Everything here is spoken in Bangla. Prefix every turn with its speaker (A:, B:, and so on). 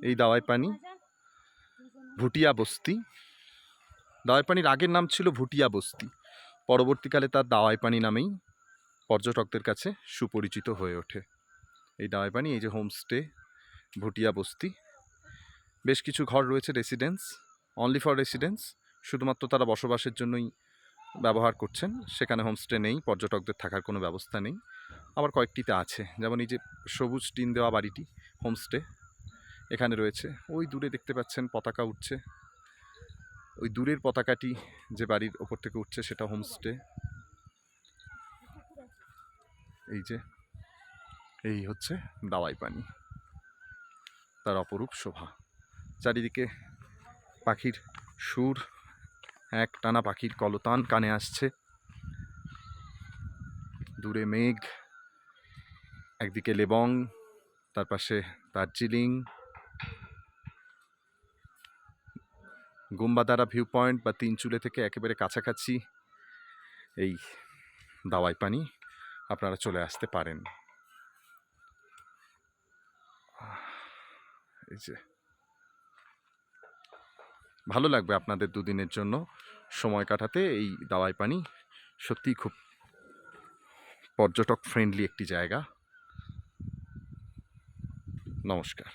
A: এই দাওয়াই পানি ভুটিয়া বস্তি। দাওয়াই পানির আগের নাম ছিল ভুটিয়া বস্তি, পরবর্তীকালে তার দাওয়াই পানি নামেই পর্যটকদের কাছে সুপরিচিত হয়ে ওঠে। এই দাওয়াই পানি, এই যে হোমস্টে ভুটিয়া বস্তি, বেশ কিছু ঘর রয়েছে রেসিডেন্স, অনলি ফর রেসিডেন্স, শুধুমাত্র তারা বসবাসের জন্যই ব্যবহার করছেন। সেখানে হোমস্টে নেই, পর্যটকদের থাকার কোনো ব্যবস্থা নেই। আবার কয়েকটিতে আছে, যেমন এই যে সবুজ টিন দেওয়া বাড়িটি হোমস্টে এখানে রয়েছে। ওই দূরে দেখতে পাচ্ছেন পতাকা উঠছে, ওই দূরের পতাকাটি যে বাড়ির ওপর থেকে উঠছে সেটা হোমস্টে। এই যে এই হচ্ছে দাওয়াই পানি, তার অপরূপ শোভা। চারিদিকে পাখির সুর, এক টানা পাখির কলতান কানে আসছে। দূরে মেঘ, একদিকে লেবং, তার পাশে দার্জিলিং, গুম্বাদারা ভিউ পয়েন্ট বা তিনচুলে থেকে একেবারে কাছাকাছি এই দাওয়াই পানি আপনারা চলে আসতে পারেন। এই যে ভালো লাগবে আপনাদের দুদিনের জন্য সময় কাটাতে। এই দাওয়াই পানি সত্যিই খুব পর্যটক ফ্রেন্ডলি একটি জায়গা। নমস্কার।